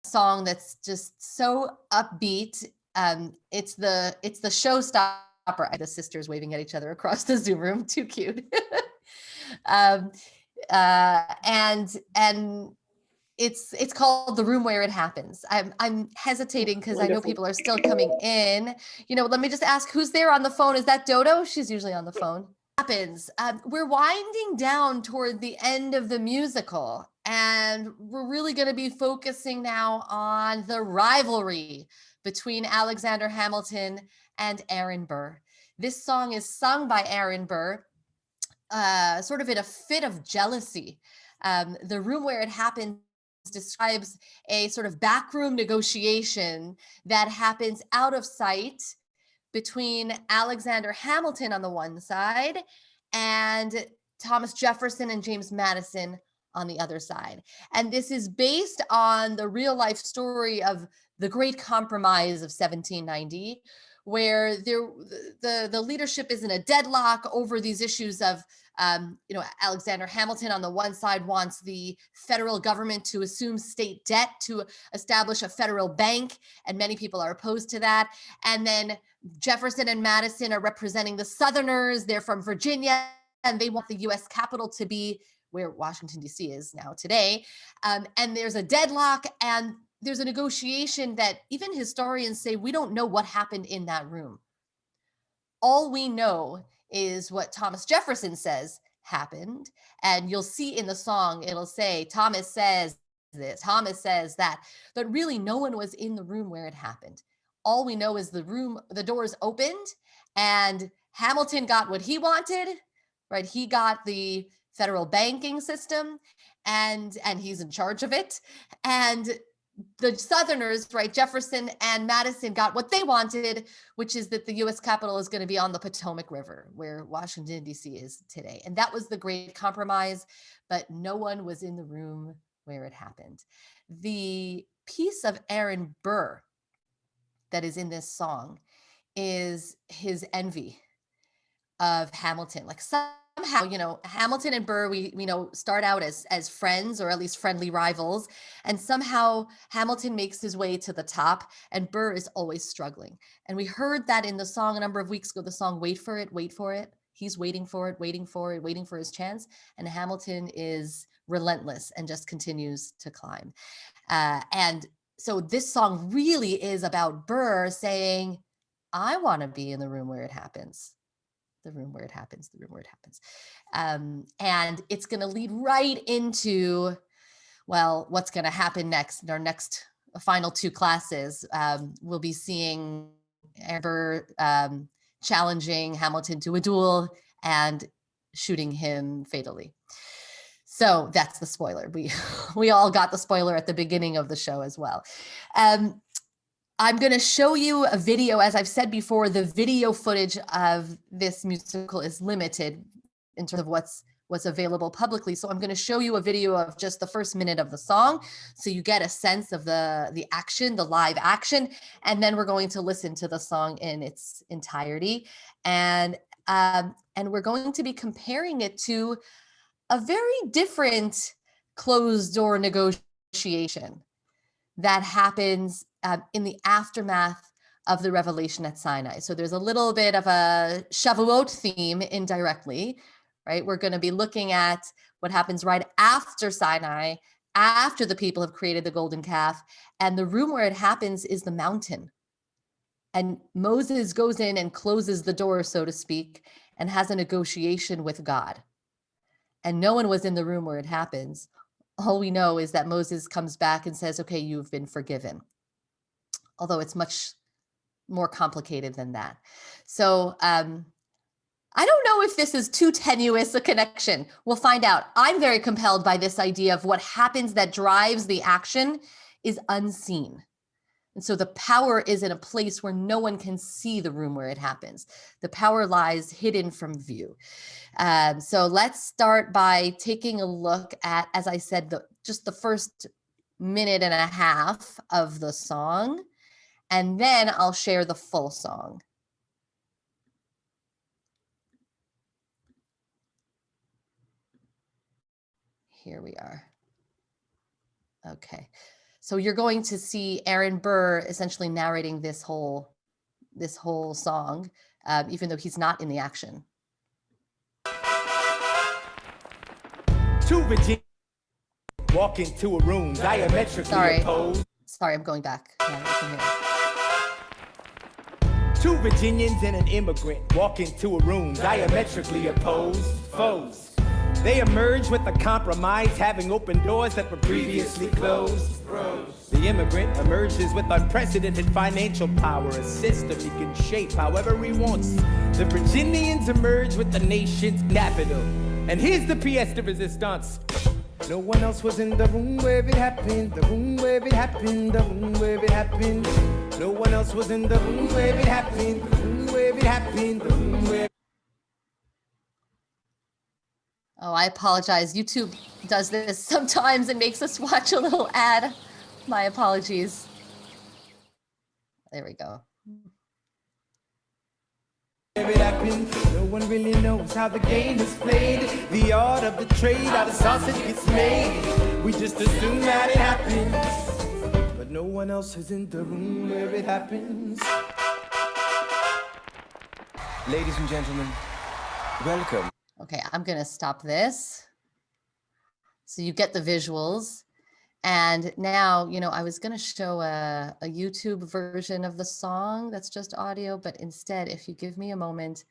song that's just so upbeat. It's the showstopper. The sisters waving at each other across the Zoom room, too cute. um, and it's called The Room Where It Happens. I'm hesitating because I know people are still coming in. Let me just ask, who's there on the phone? Is that Dodo? She's usually on the phone. Happens. We're winding down toward the end of the musical, and we're really going to be focusing now on the rivalry between Alexander Hamilton and Aaron Burr. This song is sung by Aaron Burr, sort of in a fit of jealousy. The Room Where It Happens describes a sort of backroom negotiation that happens out of sight between Alexander Hamilton on the one side and Thomas Jefferson and James Madison on the other side. And this is based on the real life story of the Great Compromise of 1790, where the leadership is in a deadlock over these issues of Alexander Hamilton on the one side wants the federal government to assume state debt to establish a federal bank, and many people are opposed to that. And then Jefferson and Madison are representing the Southerners. They're from Virginia, and they want the U.S. Capitol to be where Washington, D.C. is now today. And there's a deadlock, and there's a negotiation that even historians say we don't know what happened in that room. All we know is what Thomas Jefferson says happened. And you'll see in the song, it'll say, Thomas says this, Thomas says that, but really no one was in the room where it happened. All we know is the doors opened and Hamilton got what he wanted, right? He got the federal banking system and he's in charge of it. And the Southerners, right, Jefferson and Madison got what they wanted, which is that the U.S. Capitol is going to be on the Potomac River, where Washington, D.C. is today. And that was the Great Compromise, but no one was in the room where it happened. The piece of Aaron Burr that is in this song is his envy of Hamilton. Like somehow, Hamilton and Burr, we start out as friends, or at least friendly rivals. And somehow Hamilton makes his way to the top and Burr is always struggling. And we heard that in the song a number of weeks ago, the song, Wait for It, Wait for It. He's waiting for it, waiting for it, waiting for his chance. And Hamilton is relentless and just continues to climb. And so this song really is about Burr saying, I want to be in the room where it happens. The room where it happens, the room where it happens. And it's going to lead right into, well, what's going to happen next in our next final two classes. We'll be seeing Amber challenging Hamilton to a duel and shooting him fatally. So that's the spoiler. We all got the spoiler at the beginning of the show as well. I'm going to show you a video. As I've said before, the video footage of this musical is limited in terms of what's available publicly. So I'm going to show you a video of just the first minute of the song, so you get a sense of the action, the live action, and then we're going to listen to the song in its entirety, and we're going to be comparing it to a very different closed door negotiation that happens in the aftermath of the revelation at Sinai. So there's a little bit of a Shavuot theme indirectly, right? We're going to be looking at what happens right after Sinai, after the people have created the golden calf. And the room where it happens is the mountain. And Moses goes in and closes the door, so to speak, and has a negotiation with God. And no one was in the room where it happens. All we know is that Moses comes back and says, okay, you've been forgiven. Although it's much more complicated than that. So I don't know if this is too tenuous a connection. We'll find out. I'm very compelled by this idea of what happens that drives the action is unseen. And so the power is in a place where no one can see the room where it happens. The power lies hidden from view. So let's start by taking a look at, as I said, just the first minute and a half of the song, and then I'll share the full song. Here we are. Okay. So you're going to see Aaron Burr essentially narrating this whole song, even though he's not in the action. Two Virginians walk into a room diametrically opposed. Sorry, I'm going back. Two Virginians and an immigrant walk into a room diametrically opposed foes. They emerge with a compromise, having opened doors that were previously closed. The immigrant emerges with unprecedented financial power, a system he can shape however he wants. The Virginians emerge with the nation's capital. And here's the pièce de résistance. No one else was in the room where it happened, the room where it happened, the room where it happened. No one else was in the room where it happened, the room where it happened, the room where... Oh, I apologize. YouTube does this sometimes and makes us watch a little ad. My apologies. There we go. It happened. No one really knows how the game is played. The art of the trade, how the sausage gets made. We just assume that it happens, but no one else is in the room where it happens. Ladies and gentlemen, welcome. Okay, I'm gonna stop this. So you get the visuals. And now, you know, I was going to show a YouTube version of the song that's just audio, but instead, if you give me a moment,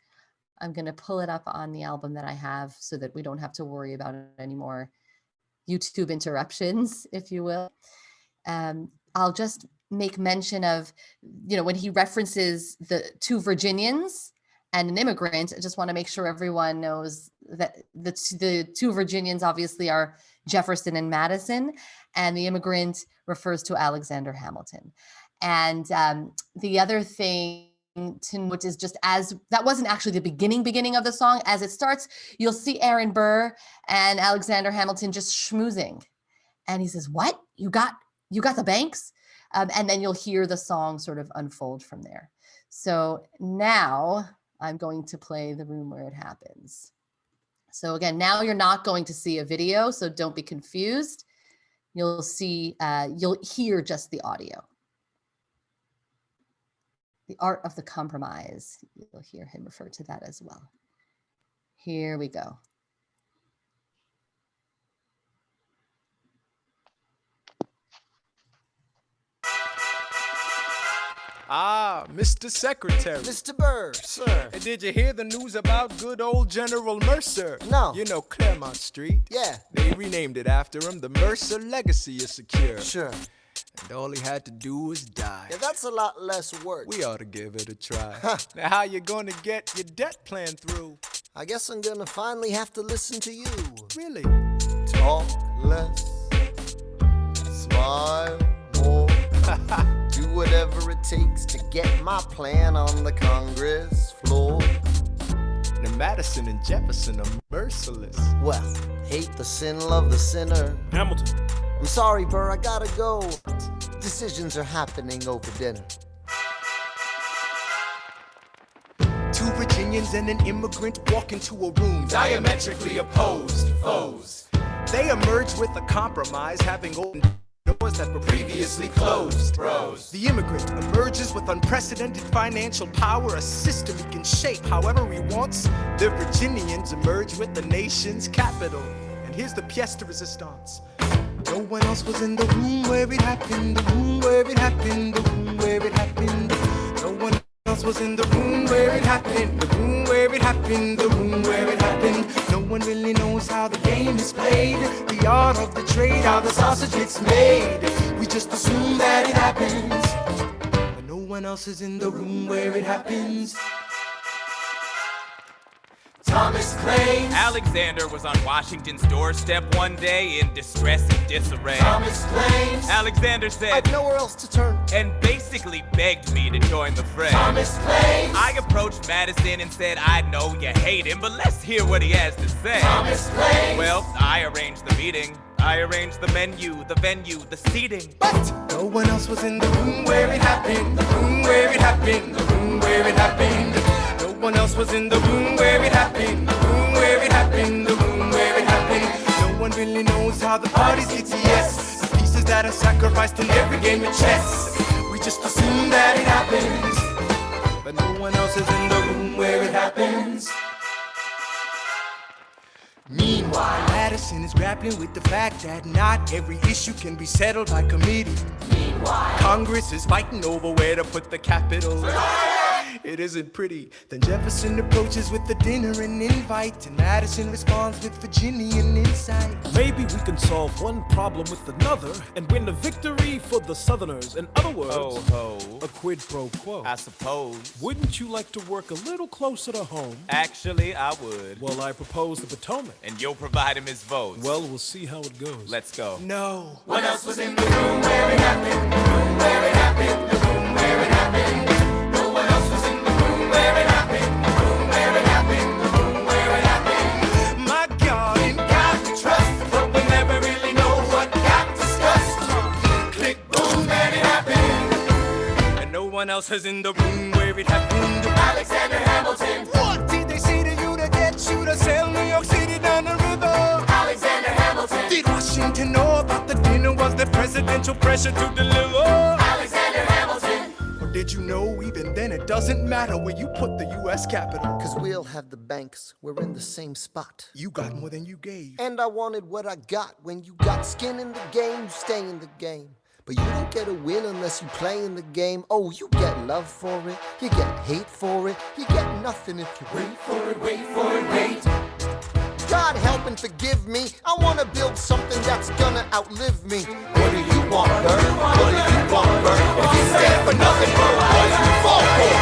I'm going to pull it up on the album that I have so that we don't have to worry about it anymore. YouTube interruptions, if you will. I'll just make mention of, you know, when he references the two Virginians and an immigrant, I just want to make sure everyone knows that the two Virginians obviously are Jefferson and Madison, and the immigrant refers to Alexander Hamilton. And the other thing to note is just as that wasn't actually the beginning of the song. As it starts, you'll see Aaron Burr and Alexander Hamilton just schmoozing. And he says, "What? You got the banks?" And then you'll hear the song sort of unfold from there. So now I'm going to play The Room Where It Happens. So again, now you're not going to see a video, so don't be confused. You'll hear just the audio. The art of the compromise. You'll hear him refer to that as well. Here we go. Ah, Mr. Secretary. Mr. Burr, sir. Hey, did you hear the news about good old General Mercer? No. You know Claremont Street? Yeah. They renamed it after him. The Mercer legacy is secure. Sure. And all he had to do was die. Yeah, that's a lot less work. We ought to give it a try. Now, how you gonna get your debt plan through? I guess I'm gonna finally have to listen to you. Really? Talk less, smile more. Do whatever it takes to get my plan on the Congress floor. Now, Madison and Jefferson are merciless. Well, hate the sin, love the sinner. Hamilton. I'm sorry, Burr, I gotta go. Decisions are happening over dinner. Two Virginians and an immigrant walk into a room diametrically opposed foes. They emerge with a compromise, having opened doors that were previously closed. The immigrant emerges with unprecedented financial power, a system he can shape however he wants. The Virginians emerge with the nation's capital. And here's the pièce de résistance. No one else was in the room where it happened, the room where it happened, the room where it happened. No one else was in the room where it happened, the room where it happened, the room where it happened. No one really knows how the game is played, the art of the trade, how the sausage gets made. We just assume that it happens, but no one else is in the room where it happens. Thomas claims Alexander was on Washington's doorstep one day in distress and disarray. Thomas claims Alexander said, I've nowhere else to turn. and basically begged me to join the fray. Thomas claims I approached Madison and said, I know you hate him, but let's hear what he has to say. Thomas claims Well, I arranged the meeting. I arranged the menu, the venue, the seating. but no one else was in the room where it happened, the room where it happened, the room where it happened. No one else was in the room where it happened, the room where it happened, the room where it happened. No one really knows how the parties get to yes. The pieces that are sacrificed in every game of chess. We just assume that it happens, but no one else is in the room where it happens. Meanwhile, Madison is grappling with the fact that not every issue can be settled by committee. Meanwhile, Congress is fighting over where to put the Capitol. It isn't pretty. Then Jefferson approaches with the dinner and invite, and Madison responds with Virginian insight. Maybe we can solve one problem with another and win a victory for the Southerners. In other words, Ho, a quid pro quo. I suppose. Wouldn't you like to work a little closer to home? Actually, I would. Well, I propose the Potomac. And you'll provide him his votes. Well, we'll see how it goes. Let's go. No. What else was in the room where it happened? The room where it happened. The room where it happened. No one else was in the room where it happened. The room where it happened. The room where it happened. My God, In God we trust, but we never really know what got discussed. Click, boom, and it happened. and no one else is in the room where it happened. Alexander Hamilton. What did they say to you to get you to sail New York City down the river? Alexander Hamilton. Did Washington know about the dinner? Was there presidential pressure to deliver? Alexander Hamilton. Or did you know even then it doesn't matter where you put the U.S. Capitol? Cause we'll have the banks, we're in the same spot. You got more than you gave. And I wanted what I got. When you got skin in the game, you stay in the game. But you don't get a win unless you play in the game. Oh, you get love for it, you get hate for it, you get nothing if you wait for it, wait for it, wait. God help and forgive me, I wanna build something that's gonna outlive me. What do you want, Bert? What do you want, Bert? If you stand for nothing, Bert, what do you fall for?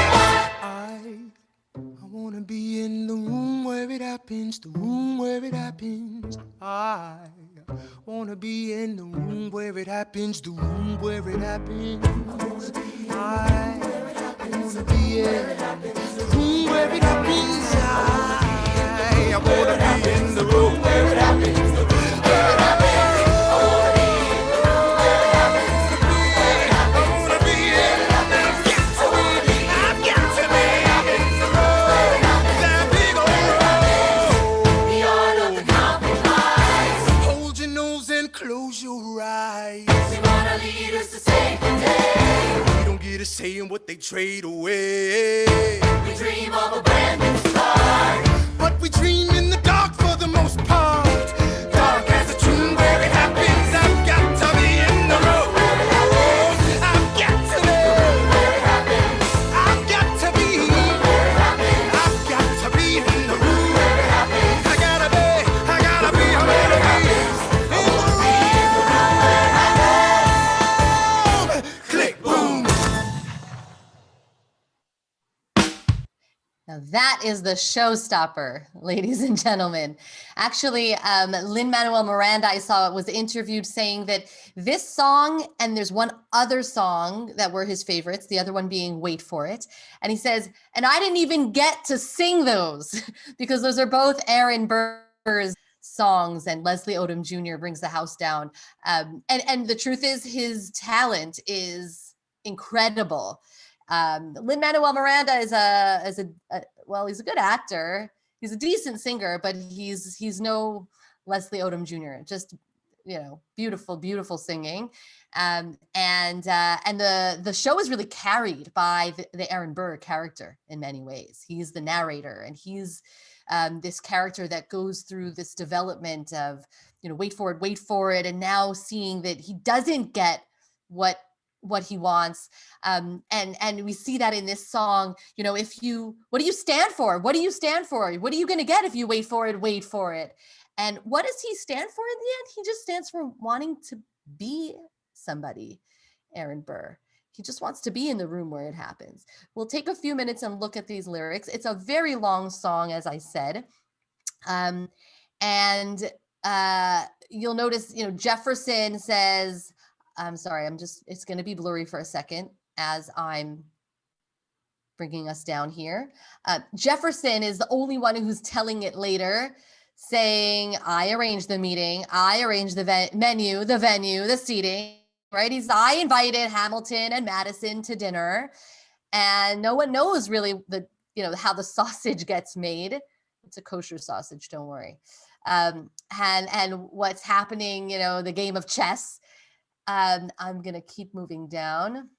I wanna be in the room where it happens, the room where it happens. I wanna be in the room where it happens, the room where it happens. I wanna be in the room where it happens. I wanna be in the room where it happens, the room where it happens. I wanna be in the room where it happens, the room where it happens. I wanna be in the room where it happens. I've got to be in the room where it happens. That big old road. The art of the compromise. Hold your nose and close your eyes. We want our leaders to save the day. We don't get a say in what they trade away. We dream of a brand new start. But we dream in the dark for the most part. Dark as a tomb where it happens. I've got to be in the room where it happens. I've got to be Where it happens. I've got to be Where it happens. I've got to be in the room Where it happens. I gotta be in the room. Click, boom. Now that is the showstopper, ladies and gentlemen. Actually, Lin-Manuel Miranda, I saw, was interviewed saying that this song, and there's one other song that were his favorites, the other one being Wait For It. And he says, and I didn't even get to sing those because those are both Aaron Burr's songs, and Leslie Odom Jr. brings the house down. And the truth is, his talent is incredible. Lin-Manuel Miranda is well, he's a good actor. He's a decent singer, but he's no Leslie Odom Jr. Just, beautiful, beautiful singing. And the show is really carried by the Aaron Burr character in many ways. He's the narrator, and he's this character that goes through this development of, wait for it. And now seeing that he doesn't get what he wants. And we see that in this song, what do you stand for? What do you stand for? What are you going to get if you wait for it? And what does he stand for in the end? He just stands for wanting to be somebody, Aaron Burr. He just wants to be in the room where it happens. We'll take a few minutes and look at these lyrics. It's a very long song, as I said. You'll notice, Jefferson says, I'm sorry, it's going to be blurry for a second as I'm bringing us down here. Jefferson is the only one who's telling it later, saying, I arranged the meeting, I arranged the menu, the venue, the seating, right? I invited Hamilton and Madison to dinner, and no one knows really how the sausage gets made. It's a kosher sausage, don't worry. And what's happening, the game of chess. I'm going to keep moving down.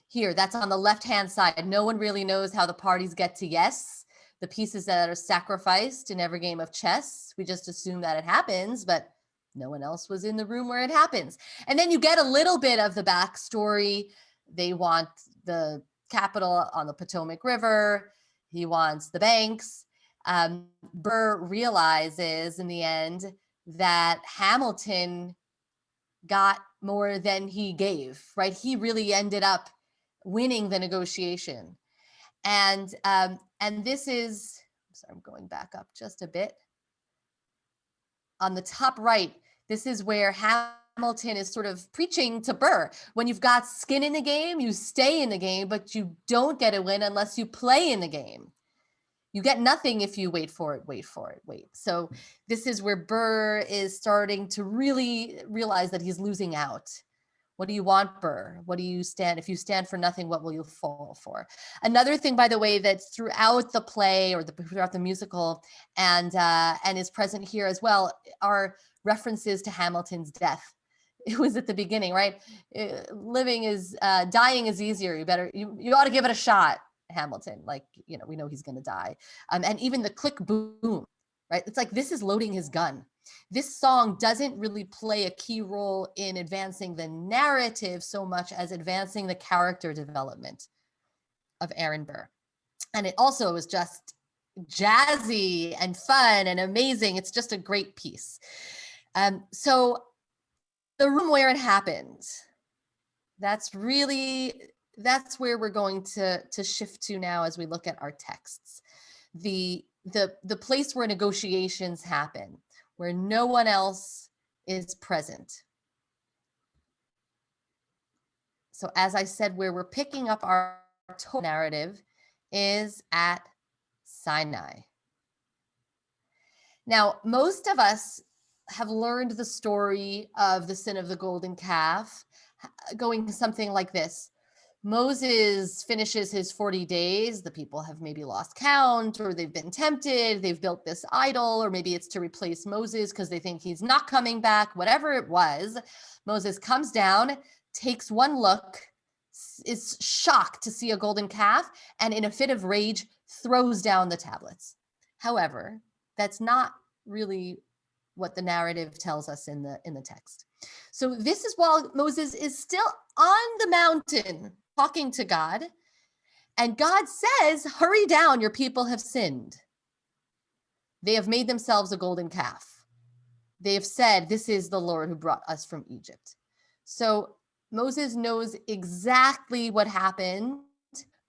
Here, that's on the left-hand side. No one really knows how the parties get to yes, the pieces that are sacrificed in every game of chess. We just assume that it happens, but no one else was in the room where it happens. And then you get a little bit of the backstory. They want the capital on the Potomac River. He wants the banks. Burr realizes in the end that Hamilton got more than he gave, right? He really ended up winning the negotiation. And this is, sorry, I'm going back up just a bit. On the top right, this is where Hamilton is sort of preaching to Burr. When you've got skin in the game, you stay in the game, but you don't get a win unless you play in the game. You get nothing if you wait for it, wait. So this is where Burr is starting to really realize that he's losing out. What do you want, Burr? What do you stand? If you stand for nothing, what will you fall for? Another thing, by the way, that's throughout the play or throughout the musical and is present here as well are references to Hamilton's death. It was at the beginning, right? Dying is easier. You ought to give it a shot, Hamilton. Like, we know he's going to die. And even the click boom, right? It's like this is loading his gun. This song doesn't really play a key role in advancing the narrative so much as advancing the character development of Aaron Burr. And it also is just jazzy and fun and amazing. It's just a great piece. So the room where it happened, that's where we're going to shift to now as we look at our texts. The place where negotiations happen, where no one else is present. So as I said, where we're picking up our total narrative is at Sinai. Now, most of us have learned the story of the sin of the golden calf going something like this. Moses finishes his 40 days. The people have maybe lost count, or they've been tempted. They've built this idol, or maybe it's to replace Moses because they think he's not coming back. Whatever it was, Moses comes down, takes one look, is shocked to see a golden calf, and in a fit of rage, throws down the tablets. However, that's not really what the narrative tells us in the text. So this is while Moses is still on the mountain talking to God, and God says, hurry down, your people have sinned. They have made themselves a golden calf. They have said, this is the Lord who brought us from Egypt. So Moses knows exactly what happened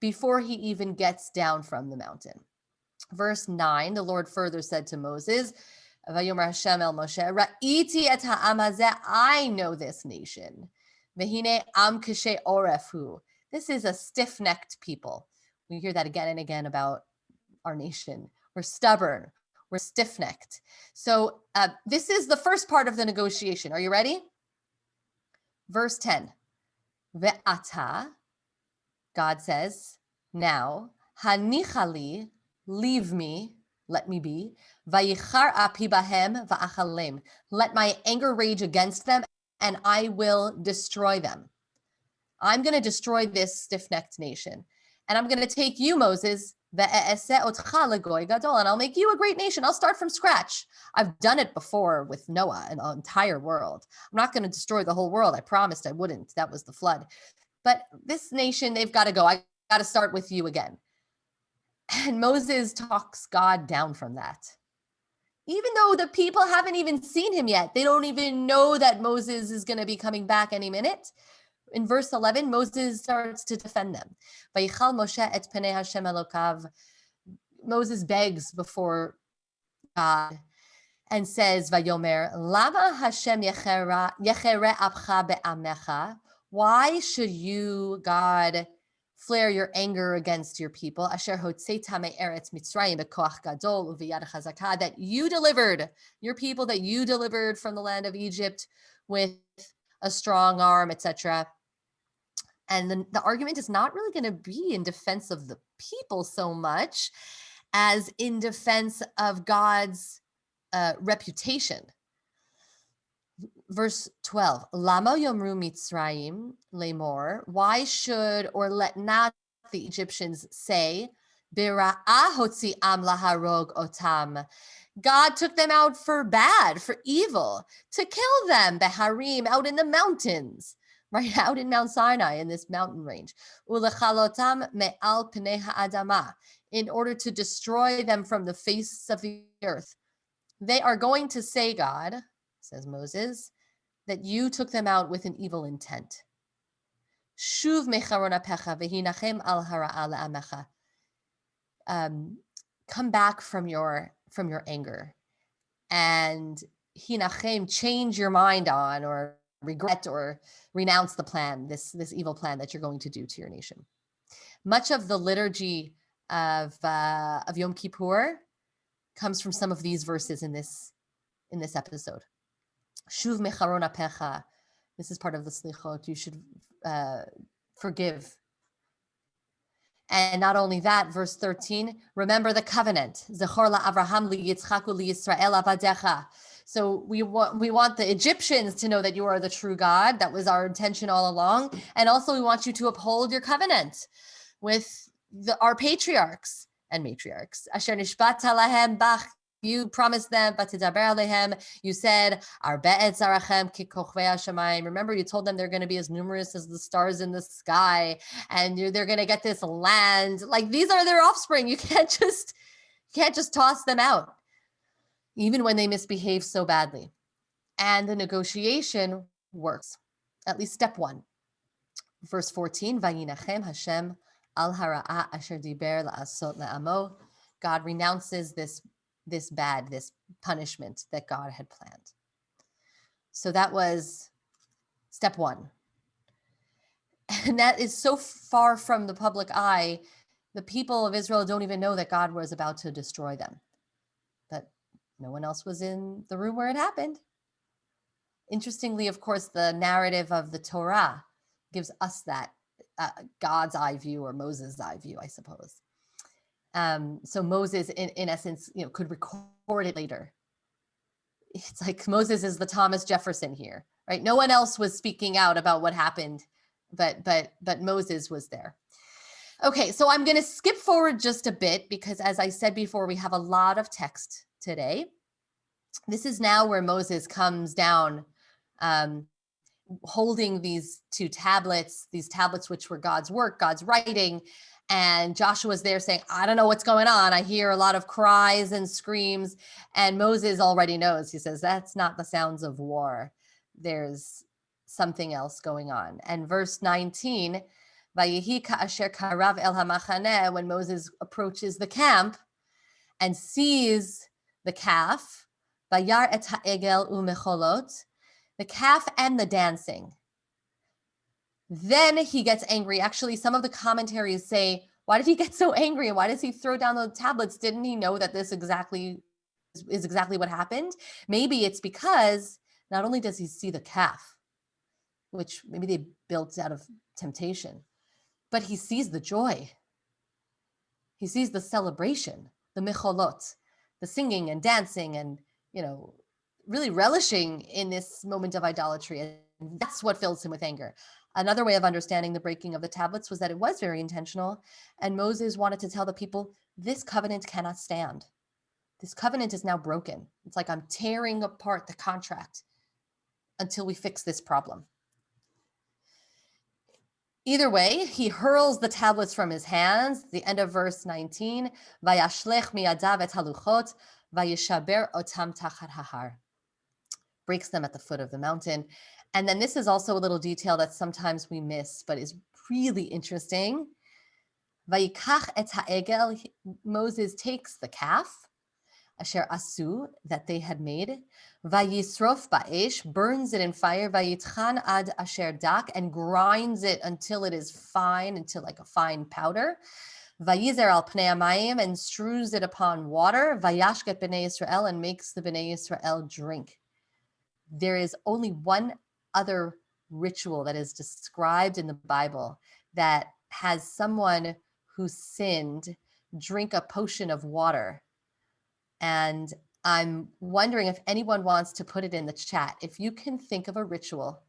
before he even gets down from the mountain. Verse 9, the Lord further said to Moses, Vayomer Hashem el Moshe, Ra'iti et ha'am hazeh, I know this nation. Vehine am kashe orefu. This is a stiff-necked people. We hear that again and again about our nation. We're stubborn. We're stiff-necked. So this is the first part of the negotiation. Are you ready? Verse 10. Ve'ata, God says, now, hanichali, leave me, let me be. Vayichar api bahem va'achalem. Let my anger rage against them, and I will destroy them. I'm going to destroy this stiff-necked nation. And I'm going to take you, Moses, and I'll make you a great nation. I'll start from scratch. I've done it before with Noah and the entire world. I'm not going to destroy the whole world. I promised I wouldn't. That was the flood. But this nation, they've got to go. I got to start with you again. And Moses talks God down from that. Even though the people haven't even seen him yet. They don't even know that Moses is going to be coming back any minute. In verse 11, Moses starts to defend them. Vayichal Moshe et penei Hashem Elokav. Moses begs before God and says, Vayomer, Lama Hashem yechere apcha be'amecha. Why should you, God, flare your anger against your people? Asher hotzeta me'eretz Mitzrayim bekoach gadol uviyad chazaka, that you delivered, your people that you delivered from the land of Egypt with a strong arm, etc. And the argument is not really going to be in defense of the people so much as in defense of God's reputation. Verse 12, Lama yomru Mitzrayim lemor, why should or let not the Egyptians say, Bira'ah hotzi'am laharog otam, God took them out for bad, for evil, to kill them, beharim, out in the mountains, right, out in Mount Sinai, in this mountain range, ulechalotam me'al pnei ha'adama, in order to destroy them from the face of the earth. They are going to say, God, says Moses, that you took them out with an evil intent. Shuv mecharon apecha v'hinachem al hara'a le'amecha. Come back from your anger, and hinachem, change your mind on, or regret or renounce the plan, this evil plan that you're going to do to your nation. Much of the liturgy of Yom Kippur comes from some of these verses in this episode. Shuv mecharon apecha. This is part of the slichot. You should forgive. And not only that, verse 13, remember the covenant. Zechor la'Avraham liYitzchak u'liYisrael avadecha. So we want the Egyptians to know that you are the true God. That was our intention all along. And also we want you to uphold your covenant with our patriarchs and matriarchs. Asher nishbata lahem bach. You promised them, but you said, remember, you told them they're going to be as numerous as the stars in the sky, and they're going to get this land. Like, these are their offspring. You can't just toss them out, even when they misbehave so badly. And the negotiation works, at least step one. Verse 14, Vayinachem Hashem al hara'a asher diber la'asot le'amo. God renounces this punishment that God had planned. So that was step one. And that is so far from the public eye, the people of Israel don't even know that God was about to destroy them. But no one else was in the room where it happened. Interestingly, of course, the narrative of the Torah gives us that God's eye view, or Moses' eye view, I suppose. So Moses, in essence, could record it later. It's like Moses is the Thomas Jefferson here, right? No one else was speaking out about what happened, but Moses was there. Okay, so I'm going to skip forward just a bit because, as I said before, we have a lot of text today. This is now where Moses comes down, holding these tablets which were God's work, God's writing. And Joshua's there saying, I don't know what's going on. I hear a lot of cries and screams. And Moses already knows. He says, that's not the sounds of war. There's something else going on. And verse 19, Vayehi ka'asher karav el hamachaneh, when Moses approaches the camp and sees the calf, Vayar et ha'egel u'mecholot, the calf and the dancing. Then he gets angry. Actually, some of the commentaries say, why did he get so angry? And why does he throw down the tablets? Didn't he know that this is exactly what happened? Maybe it's because not only does he see the calf, which maybe they built out of temptation, but he sees the joy. He sees the celebration, the mecholot, the singing and dancing and, really relishing in this moment of idolatry. And that's what fills him with anger. Another way of understanding the breaking of the tablets was that it was very intentional. And Moses wanted to tell the people, this covenant cannot stand. This covenant is now broken. It's like I'm tearing apart the contract until we fix this problem. Either way, he hurls the tablets from his hands. The end of verse 19, Vayashlech miyadav et haluchot, vayishaber otam tachat hahar. Breaks them at the foot of the mountain. And then this is also a little detail that sometimes we miss, but is really interesting. Vayikach et ha'egel, Moses takes the calf, asher asu, that they had made, vayisrof ba'esh, burns it in fire, vayitchan ad asher dak, and grinds it until it is fine, until like a fine powder, vayizer al pnei hamayim, and strews it upon water, vayashket b'nei Yisrael, and makes the b'nei Yisrael drink. There is only one other ritual that is described in the Bible that has someone who sinned drink a potion of water. And I'm wondering if anyone wants to put it in the chat. If you can think of a ritual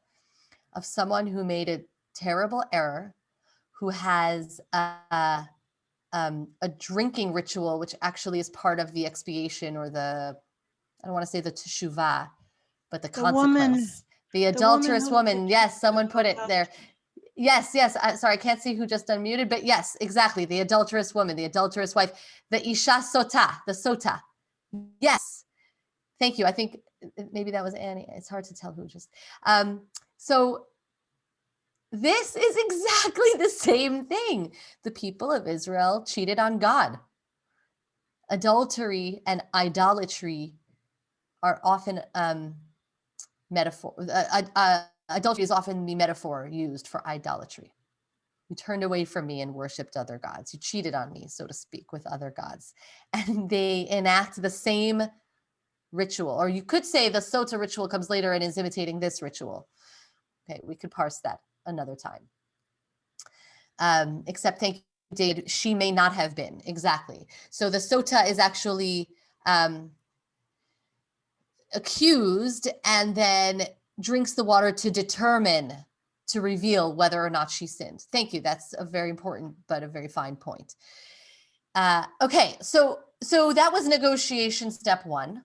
of someone who made a terrible error, who has a drinking ritual, which actually is part of the expiation or I don't want to say the teshuvah, but the consequence. The adulterous woman. Yes, someone put it there. Yes. Sorry, I can't see who just unmuted, but yes, exactly. The adulterous woman, the adulterous wife, the isha sota, the sota. Yes. Thank you. I think maybe that was Annie. It's hard to tell who just. So this is exactly the same thing. The people of Israel cheated on God. Adultery and idolatry are often metaphor. Adultery is often the metaphor used for idolatry. You turned away from me and worshipped other gods. You cheated on me, so to speak, with other gods. And they enact the same ritual. Or you could say the Sota ritual comes later and is imitating this ritual. Okay, we could parse that another time. Except, thank you, Dave, she may not have been. Exactly. So the Sota is actually accused and then drinks the water to determine, to reveal whether or not she sinned. Thank you. That's a very important but a very fine point. Okay, so that was negotiation step one,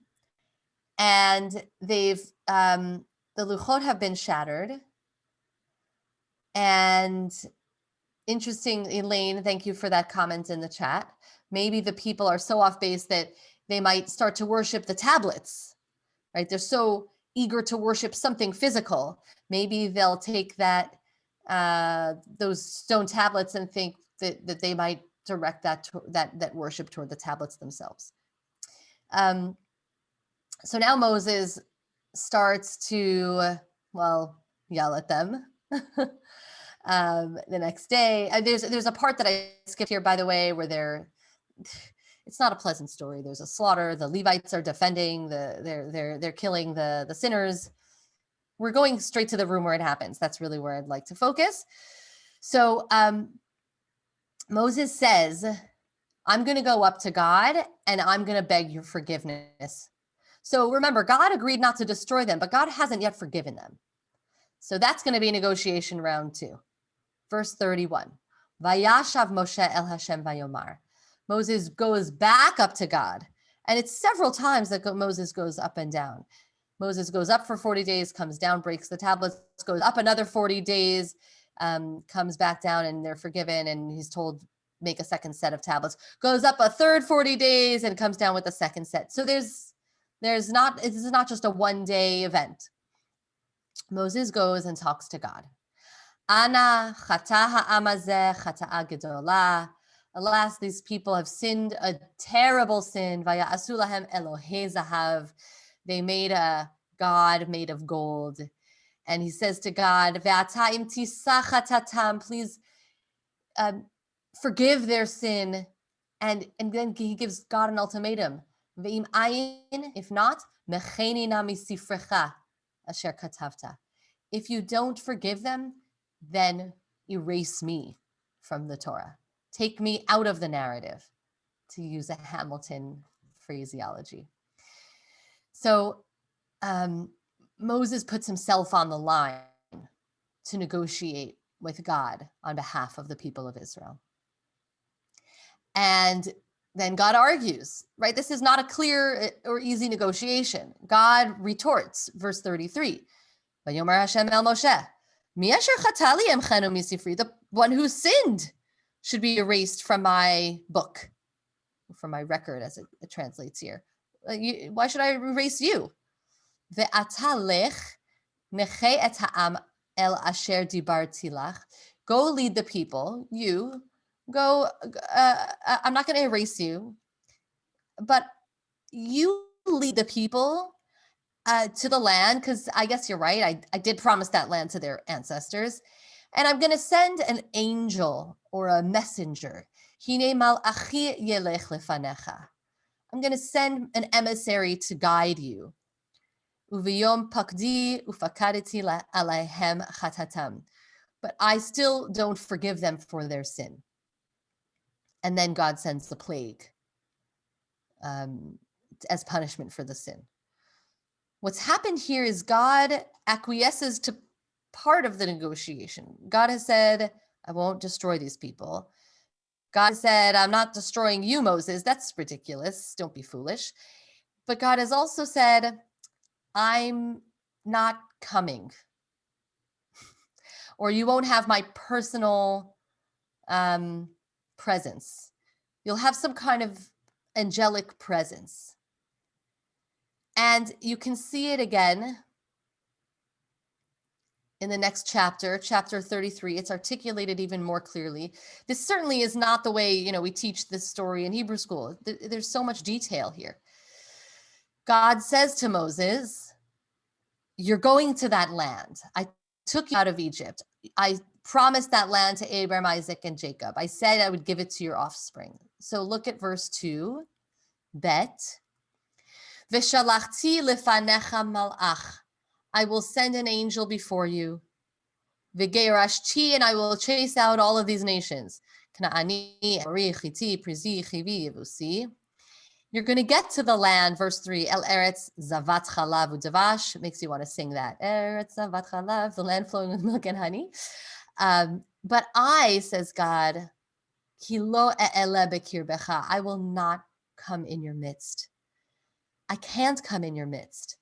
and they've the luchot have been shattered. And interesting, Elaine, thank you for that comment in the chat. Maybe the people are so off base that they might start to worship the tablets, right? They're so eager to worship something physical. Maybe they'll take that those stone tablets and think that they might direct that worship toward the tablets themselves. So now Moses starts to, well, yell at them. The next day, there's a part that I skipped here, by the way, where it's not a pleasant story. There's a slaughter. The Levites are defending. They're killing the sinners. We're going straight to the room where it happens. That's really where I'd like to focus. So Moses says, I'm going to go up to God and I'm going to beg your forgiveness. So remember, God agreed not to destroy them, but God hasn't yet forgiven them. So that's going to be negotiation round 2. Verse 31. Vayashav Moshe el Hashem vayomar. Moses goes back up to God. And it's several times that Moses goes up and down. Moses goes up for 40 days, comes down, breaks the tablets, goes up another 40 days, comes back down, and they're forgiven. And he's told, make a second set of tablets. Goes up a third 40 days and comes down with a second set. So this is not just a one-day event. Moses goes and talks to God. Ana chata ha'amazeh chata'a gedolah. Alas, these people have sinned a terrible sin. Vaya'asu lahem Elohei zahav. They made a god made of gold. And he says to God, Ve'ata im tisach chatatam, please forgive their sin. And then he gives God an ultimatum. Ve'im ayin, if not, mecheni na misifrecha asher katavta. If you don't forgive them, then erase me from the Torah. Take me out of the narrative, to use a Hamilton phraseology. So Moses puts himself on the line to negotiate with God on behalf of the people of Israel. And then God argues, right? This is not a clear or easy negotiation. God retorts, verse 33. Vayomer Hashem el Moshe. The one who sinned should be erased from my book, from my record, as it translates here. Why should I erase you? Go lead the people. You go. I'm not going to erase you, but you lead the people to the land, because I guess you're right. I did promise that land to their ancestors. And I'm going to send an angel or a messenger. I'm going to send an emissary to guide you. But I still don't forgive them for their sin. And then God sends the plague as punishment for the sin. What's happened here is God acquiesces to part of the negotiation. God has said, I won't destroy these people. God said, I'm not destroying you, Moses. That's ridiculous. Don't be foolish. But God has also said, I'm not coming. Or you won't have my personal presence. You'll have some kind of angelic presence. And you can see it again in the next chapter, chapter 33. It's articulated even more clearly. This certainly is not the way, we teach this story in Hebrew school. There's so much detail here. God says to Moses, you're going to that land. I took you out of Egypt. I promised that land to Abraham, Isaac, and Jacob. I said I would give it to your offspring. So look at verse 2, Bet. V'shalachti lefanecha malach. I will send an angel before you. V'geirashti, and I will chase out all of these nations. Knaani, Amori, Chiti, Prizi, Chivi, Yevusi. You're going to get to the land, verse 3, El Eretz Zavat Chalav Udavash. Makes you want to sing that. Eretz Zavat Chalav, the land flowing with milk and honey. But I, says God, Ki lo e'ele bekirbecha. I will not come in your midst. I can't come in your midst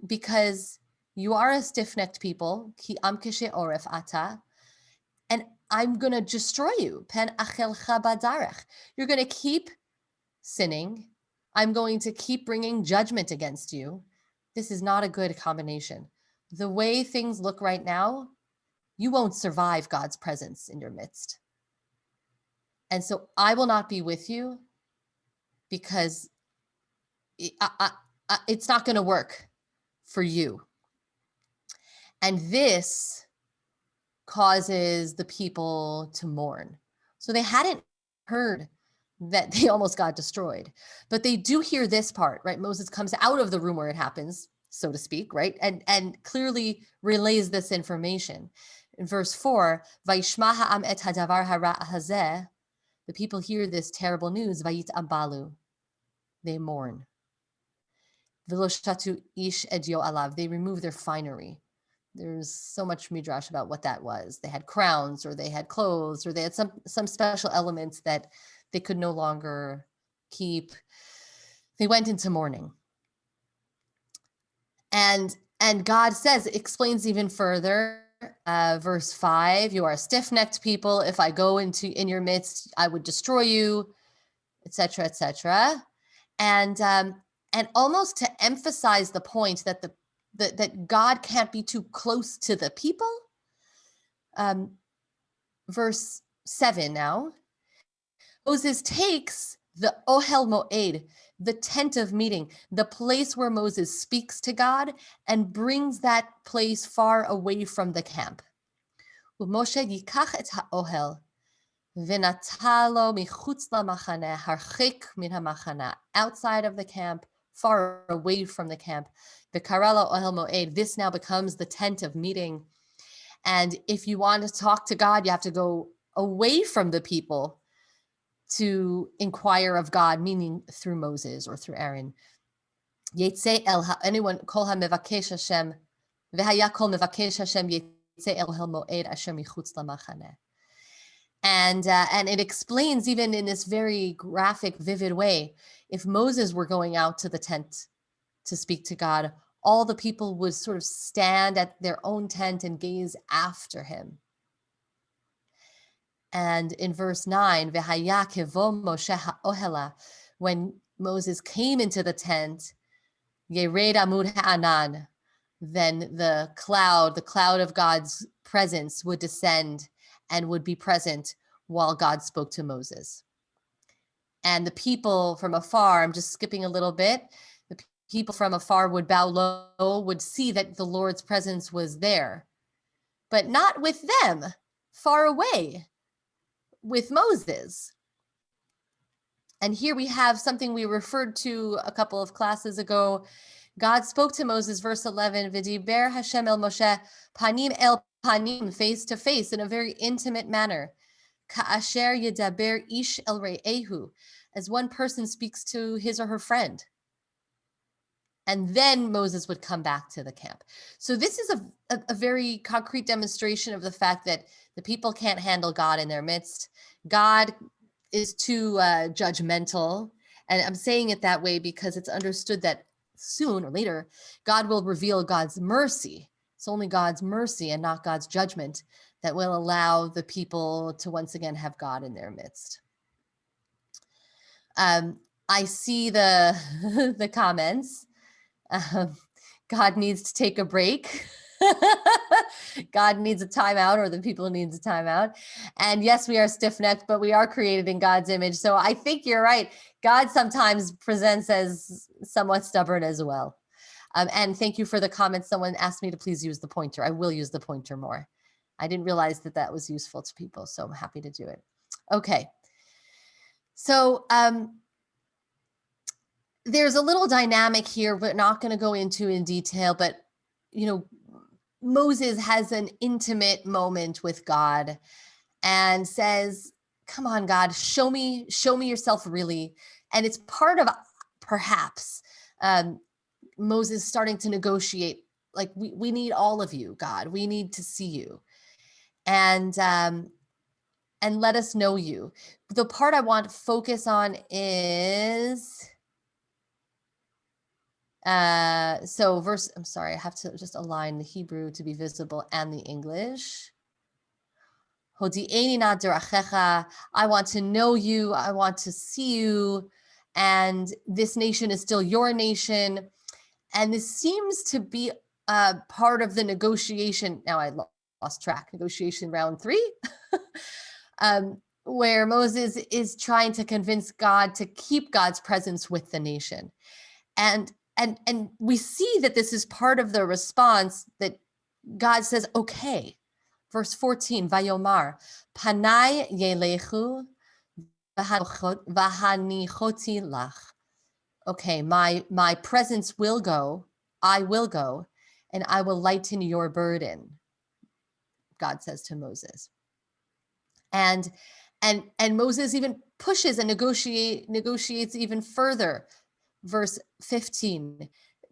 because you are a stiff-necked people. Ki am keshe oref ata. And I'm going to destroy you. Pen achelcha badarech. You're going to keep sinning. I'm going to keep bringing judgment against you. This is not a good combination. The way things look right now, you won't survive God's presence in your midst. And so I will not be with you because it's not going to work for you. And this causes the people to mourn. So they hadn't heard that they almost got destroyed, but they do hear this part, right? Moses comes out of the room where it happens, so to speak, right? And clearly relays this information. In verse 4, Vayishma ha'am et hadavar hara hazeh, the people hear this terrible news, Vayit abalu, they mourn. V'lo ish et yo'alav, they remove their finery. There's so much midrash about what that was. They had crowns, or they had clothes, or they had some special elements that they could no longer keep. They went into mourning. And God explains even further, verse 5, you are a stiff-necked people. If I go in your midst, I would destroy you, etc., etc. And almost to emphasize the point that God can't be too close to the people. Verse 7 now. Moses takes the Ohel Moed, the tent of meeting, the place where Moses speaks to God, and brings that place far away from the camp. Moshe yikach et ha'ohel, v'natalo michutz lamachane, harchik min hamachana, outside of the camp, far away from the camp. The Karala Ohel Moed, this now becomes the tent of meeting. And if you want to talk to God, you have to go away from the people to inquire of God, meaning through Moses or through Aaron. Anyone, Kohl mevakesh Hashem, v'haya kol mevakesh Hashem yetze el hel moed asher michutz lamachane. And it explains even in this very graphic, vivid way, if Moses were going out to the tent to speak to God, all the people would sort of stand at their own tent and gaze after him. And in verse 9, V'haya kevo Moshe ha'ohela, when Moses came into the tent, Yered amud ha'anan, then the cloud of God's presence would descend and would be present while God spoke to Moses. And the people from afar, I'm just skipping a little bit, the people from afar would bow low, would see that the Lord's presence was there, but not with them, far away, with Moses. And here we have something we referred to a couple of classes ago. God spoke to Moses, verse 11, V'diber Hashem el Moshe, panim el panim, face to face, in a very intimate manner. Ka'asher yedaber ish el re'ehu, as one person speaks to his or her friend. And then Moses would come back to the camp. So this is a very concrete demonstration of the fact that the people can't handle God in their midst. God is too judgmental. And I'm saying it that way because it's understood that soon or later, God will reveal God's mercy. It's only God's mercy and not God's judgment that will allow the people to once again have God in their midst. I see the the comments. God needs to take a break. God needs a timeout, or the people needs a timeout. And yes, we are stiff-necked, but we are created in God's image. So I think you're right. God sometimes presents as somewhat stubborn as well. And thank you for the comment. Someone asked me to please use the pointer. I will use the pointer more. I didn't realize that that was useful to people, so I'm happy to do it. Okay. So there's a little dynamic here, but not going to go into in detail. But, you know, Moses has an intimate moment with God and says, come on, God, show me yourself really. And it's part of perhaps Moses starting to negotiate, like, we need all of you, God. We need to see you. And let us know you. The part I want to focus on is so verse, I'm sorry, I have to just align the Hebrew to be visible and the English. Hodi'eni na derachecha, I want to know you, I want to see you, and this nation is still your nation. And this seems to be part of the negotiation. Now I lost track, negotiation round 3, where Moses is trying to convince God to keep God's presence with the nation. And we see that this is part of the response that God says, okay. Verse 14, Vayomar, Panai yelechu v'hanichoti lach. Okay, my presence will go, I will go, and I will lighten your burden, God says to Moses. And Moses even pushes and negotiates even further. Verse 15,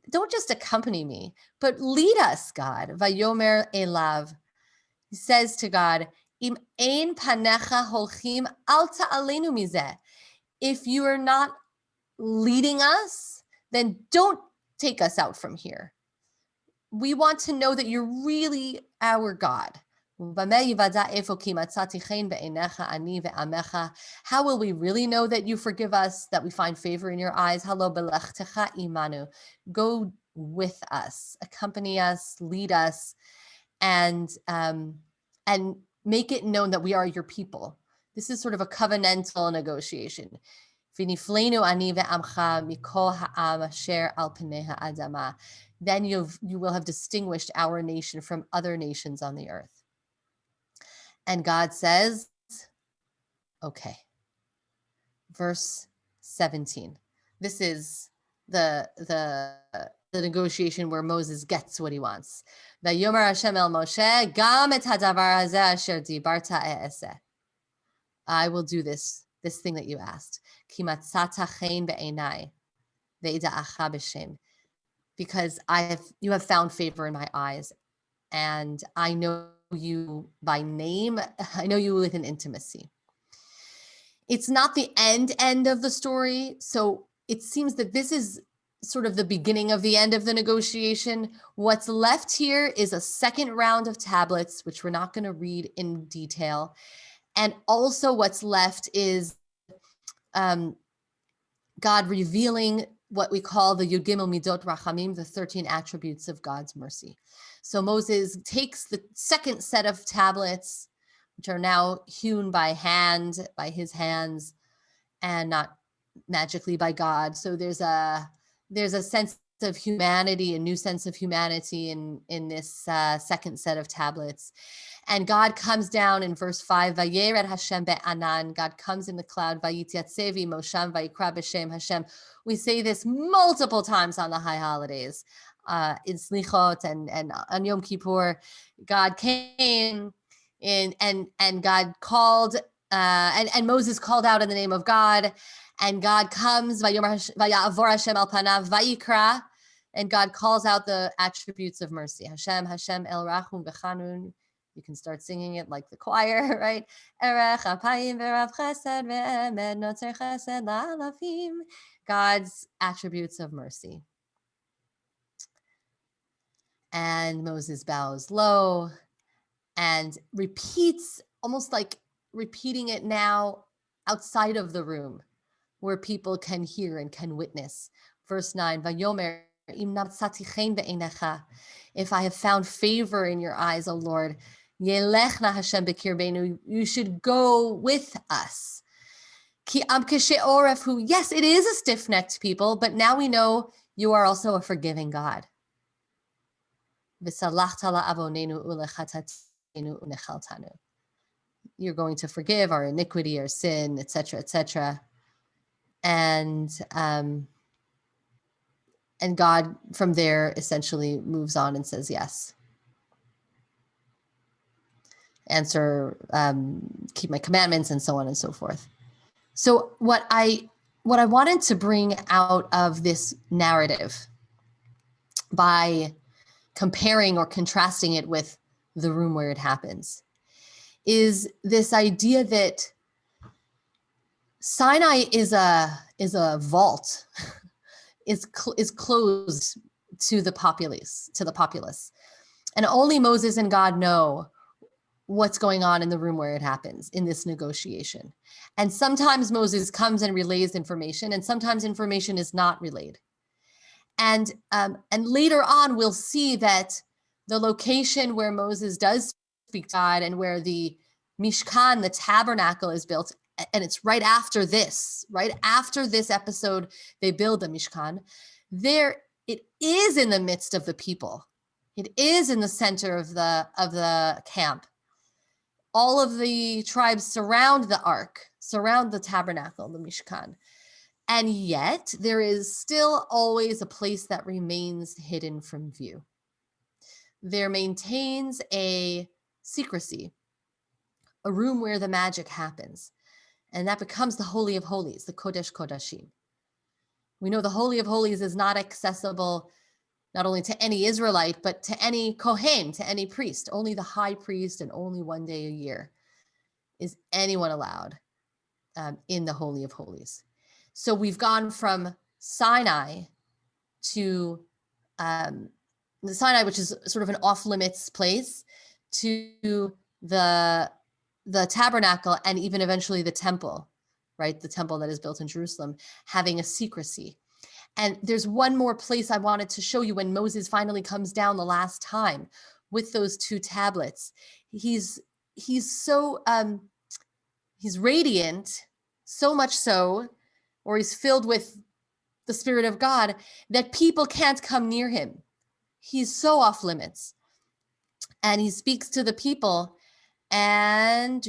don't just accompany me, but lead us, God. Vayomer elav. He says to God, Im ein panecha holchim al ta'alenu mizeh. If you are not leading us, then don't take us out from here. We want to know that you're really our God. How will we really know that you forgive us, that we find favor in your eyes? Go with us, accompany us, lead us, and make it known that we are your people. This is sort of a covenantal negotiation. Then you will have distinguished our nation from other nations on the earth. And God says, okay. Verse 17. This is the negotiation where Moses gets what he wants. Vayomer Hashem el Moshe, gam et hadavar hazeh asher dibarta e'eseh. I will do this thing that you asked. Ki matzata chen be'enai ve'ida'acha b'shem. Because you have found favor in my eyes, and I know you by name. I know you with an intimacy. It's not the end of the story. So it seems that this is sort of the beginning of the end of the negotiation. What's left here is a second round of tablets, which we're not going to read in detail. And also what's left is God revealing what we call the Yud Gimel Midot Rachamim, the 13 attributes of God's mercy. So Moses takes the second set of tablets, which are now hewn by his hands, and not magically by God. So there's a sense of humanity, a new sense of humanity in this second set of tablets. And God comes down in verse 5, Vayered Hashem be'anan. God comes in the cloud, Vayityatzei Mosham vayikra b'shem Hashem. We say this multiple times on the high holidays, in Slichot and on Yom Kippur. God came in and God called, and Moses called out in the name of God, and God comes, Vayavor Hashem al panav vayikra, And God calls out the attributes of mercy. Hashem, Hashem, El Rachum Bechanun. You can start singing it like the choir, right? Erech Apayim V'Rav Chesed Ve'emed Notzer Chesed La'alafim. God's attributes of mercy. And Moses bows low and repeats, almost like repeating it now outside of the room where people can hear and can witness. Verse 9, Vayomer, if I have found favor in your eyes, O Lord, Yelechna Hashem b'kirbeinu, you should go with us. Ki am oref, who, yes, it is a stiff-necked people, but now we know you are also a forgiving God. You're going to forgive our iniquity, our sin, etc., etc. And God from there essentially moves on and says yes. Answer, keep my commandments, and so on and so forth. So what I wanted to bring out of this narrative by comparing or contrasting it with the room where it happens is this idea that Sinai is a vault, is closed to the populace, and only Moses and God know what's going on in the room where it happens in this negotiation. And sometimes Moses comes and relays information, and sometimes information is not relayed. And later on, we'll see that the location where Moses does speak to God and where the Mishkan, the tabernacle, is built, and it's right after this episode, they build the Mishkan. There, it is in the midst of the people. It is in the center of the camp. All of the tribes surround the ark, surround the tabernacle, the Mishkan. And yet there is still always a place that remains hidden from view. There maintains a secrecy, a room where the magic happens. And that becomes the Holy of Holies, the Kodesh Kodashim. We know the Holy of Holies is not accessible not only to any Israelite, but to any Kohen, to any priest. Only the high priest, and only one day a year is anyone allowed in the Holy of Holies. So we've gone from Sinai to the Sinai, which is sort of an off-limits place, to the tabernacle, and even eventually the temple, right? The temple that is built in Jerusalem, having a secrecy. And there's one more place I wanted to show you when Moses finally comes down the last time with those two tablets. He's so he's radiant, so much so, or he's filled with the Spirit of God, that people can't come near him. He's so off limits. And he speaks to the people, and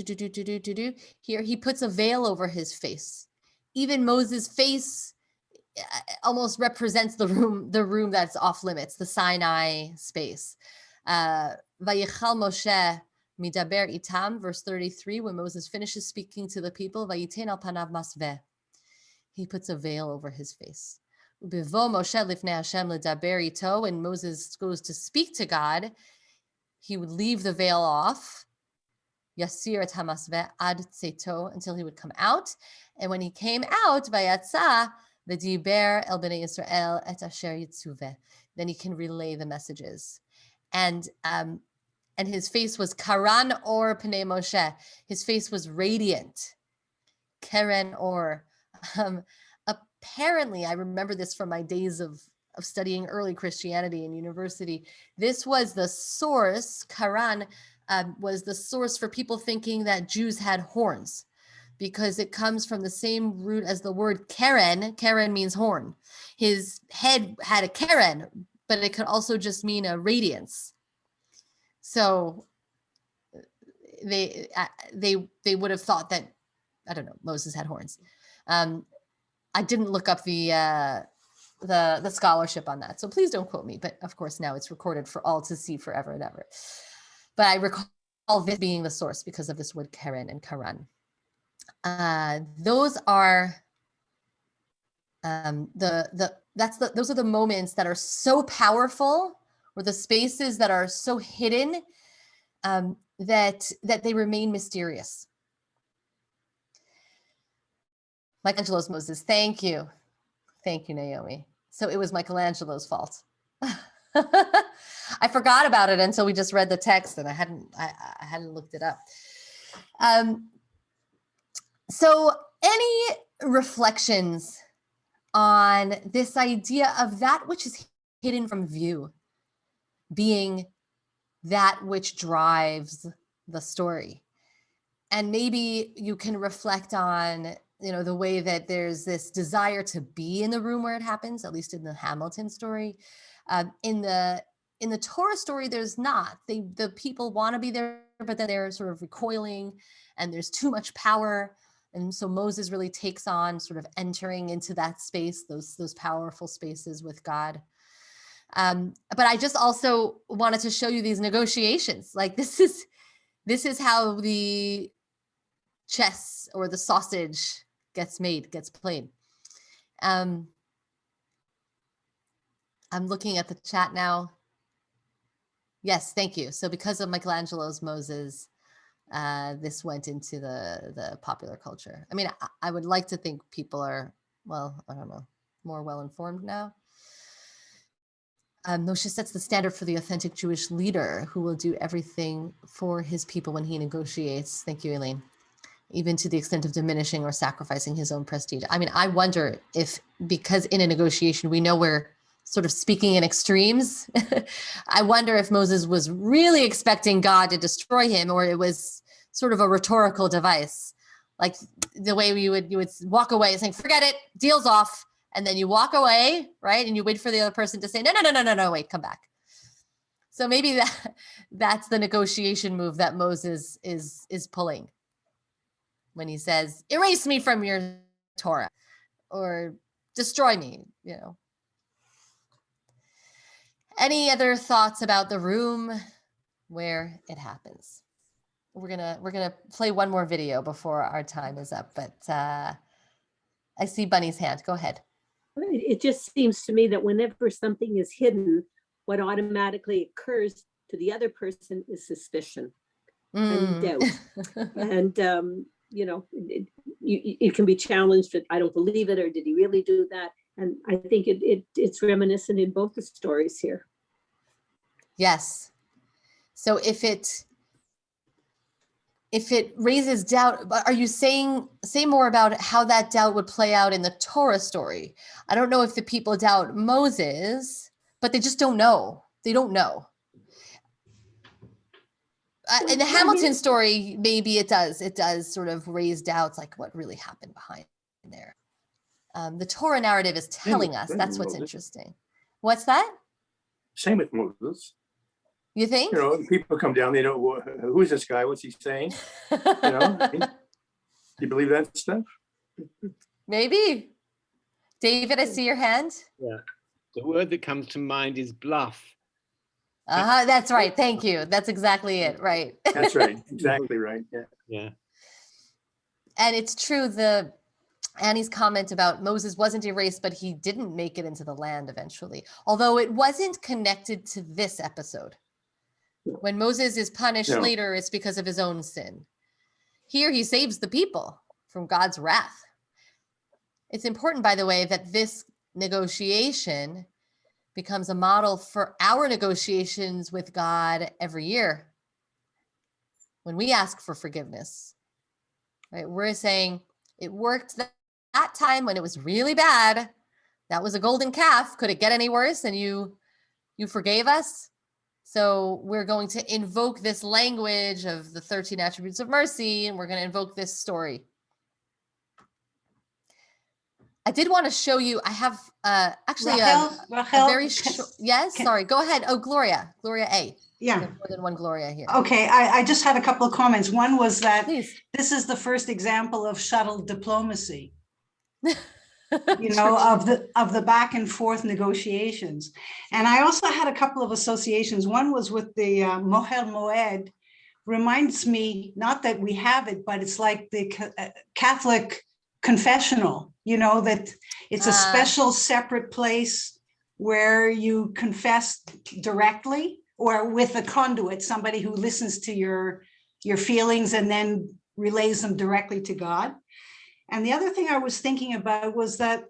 here he puts a veil over his face. Even Moses' face almost represents the room that's off limits, the Sinai space. Vayichal Moshe midaber itam, verse 33, when Moses finishes speaking to the people, vayiten al panav masveh. He puts a veil over his face. Ubevo Moshe lifnei Hashem ledaber ito, when Moses goes to speak to God, he would leave the veil off, yasir et hamasveh ad tzeto, until he would come out. And when he came out, vayatza v'diber el bnei Yisrael et asher yitzuveh, then he can relay the messages. And his face was karan or pnei Moshe. His face was radiant. Keren or. Apparently, I remember this from my days of studying early Christianity in university. This was the source, Karan was the source for people thinking that Jews had horns, because it comes from the same root as the word Keren. Keren means horn. His head had a Keren, but it could also just mean a radiance. So they would have thought that, I don't know, Moses had horns. I didn't look up the scholarship on that, so please don't quote me. But of course, now it's recorded for all to see forever and ever. But I recall this being the source because of this word Keren and Karan. Those are Those are the moments that are so powerful, or the spaces that are so hidden, that they remain mysterious. Michelangelo's Moses. Thank you, Naomi. So it was Michelangelo's fault. I forgot about it until we just read the text, and I hadn't looked it up. So any reflections on this idea of that which is hidden from view being that which drives the story? And maybe you can reflect on, the way that there's this desire to be in the room where it happens, at least in the Hamilton story. In the Torah story, there's not. The people want to be there, but then they're sort of recoiling, and there's too much power. And so Moses really takes on sort of entering into that space, those powerful spaces with God. But I just also wanted to show you these negotiations. Like this is how the chess or the sausage gets played. I'm looking at the chat now. Yes, thank you. So because of Michelangelo's Moses, this went into the popular culture. I mean, I would like to think people are, well, I don't know, more well-informed now. Moshe sets the standard for the authentic Jewish leader who will do everything for his people when he negotiates. Thank you, Elaine. Even to the extent of diminishing or sacrificing his own prestige. I mean, I wonder if, because in a negotiation, we know we're sort of speaking in extremes. I wonder if Moses was really expecting God to destroy him, or it was sort of a rhetorical device, like the way you would walk away saying, forget it, deal's off. And then you walk away, right? And you wait for the other person to say, no, wait, come back. So maybe that's the negotiation move that Moses is pulling when he says, erase me from your Torah, or destroy me, Any other thoughts about the room where it happens? We're gonna play one more video before our time is up, but I see Bunny's hand. Go ahead. It just seems to me that whenever something is hidden, what automatically occurs to the other person is suspicion and doubt. And, it can be challenged that I don't believe it, or did he really do that? And I think it's reminiscent in both the stories here. Yes. So if it raises doubt, are you say more about how that doubt would play out in the Torah story? I don't know if the people doubt Moses, but they just don't know. They don't know. In the Hamilton story, maybe it does sort of raise doubts, like what really happened behind there. The Torah narrative is telling us. That's what's interesting. What's that? Same with Moses. You think? People come down, they know, who is this guy? What's he saying? Do you believe that stuff? Maybe. David, I see your hand. Yeah. The word that comes to mind is bluff. That's right. Thank you. That's exactly it. Right. That's right. Exactly right. Yeah. Yeah. And it's true. Annie's comment about Moses wasn't erased, but he didn't make it into the land eventually, although it wasn't connected to this episode. When Moses is punished later, it's because of his own sin. Here, he saves the people from God's wrath. It's important, by the way, that this negotiation becomes a model for our negotiations with God every year. When we ask for forgiveness, right? We're saying it worked that time when it was really bad. That was a golden calf. Could it get any worse? And you forgave us. So we're going to invoke this language of the 13 attributes of mercy, and we're going to invoke this story. I did want to show you, I have actually Rachel, a very short, yes, sorry, go ahead. Oh, Gloria A. Yeah. There's more than one Gloria here. Okay, I just had a couple of comments. One was that Please. This is the first example of shuttle diplomacy. Of the back and forth negotiations. And I also had a couple of associations. One was with the Mohel Moed. Reminds me, not that we have it, but it's like the Catholic confessional, that it's a special separate place where you confess directly or with a conduit, somebody who listens to your feelings and then relays them directly to God. And the other thing I was thinking about was that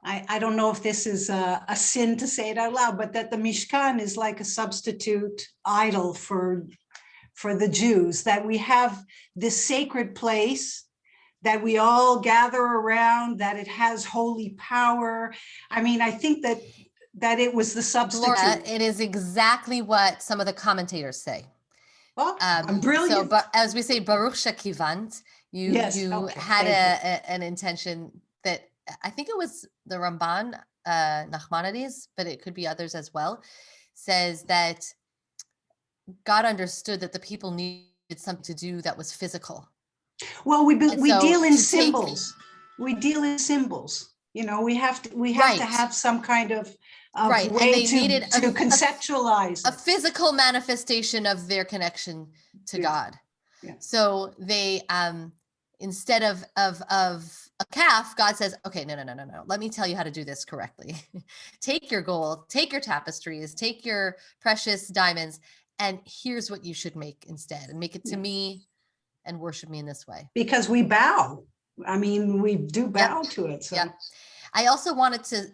I don't know if this is a sin to say it out loud, but that the Mishkan is like a substitute idol for the Jews, that we have this sacred place that we all gather around, that it has holy power. I mean, I think that it was the substitute. Laura, it is exactly what some of the commentators say. Well, I'm brilliant. So, but as we say, Baruch Shekivant, you had an intention that I think it was the Ramban, Nachmanides, but it could be others as well, says that God understood that the people needed something to do that was physical. Well, we deal in symbols. We deal in symbols. We have to have some kind of way to conceptualize a physical manifestation of their connection to God. Yeah. So they instead of a calf, God says, okay, no. Let me tell you how to do this correctly. Take your gold, take your tapestries, take your precious diamonds, and here's what you should make instead, and make it to me and worship me in this way. Because we bow. I mean, we do bow to it. So. Yep. I also wanted to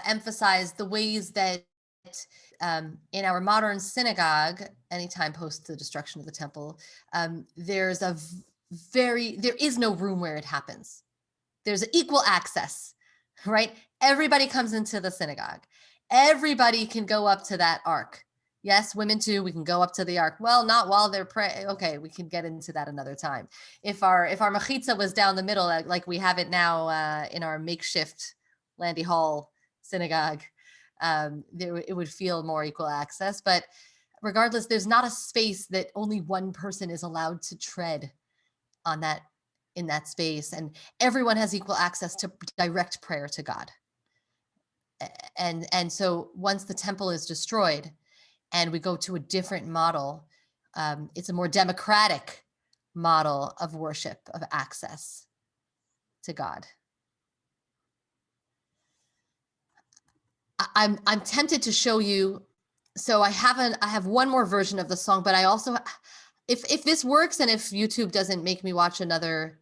emphasize the ways that in our modern synagogue, anytime post the destruction of the temple, there is no room where it happens. There's equal access, right? Everybody comes into the synagogue. Everybody can go up to that ark. Yes, women too, we can go up to the ark. Well, not while they're praying. Okay, we can get into that another time. If our mechitza was down the middle, like we have it now in our makeshift Landy Hall synagogue, it would feel more equal access. But regardless, there's not a space that only one person is allowed to tread on in that space, and everyone has equal access to direct prayer to God. And so once the temple is destroyed and we go to a different model, it's a more democratic model of worship, of access to God. I'm tempted to show you. So I have one more version of the song, but I also, if this works and if YouTube doesn't make me watch another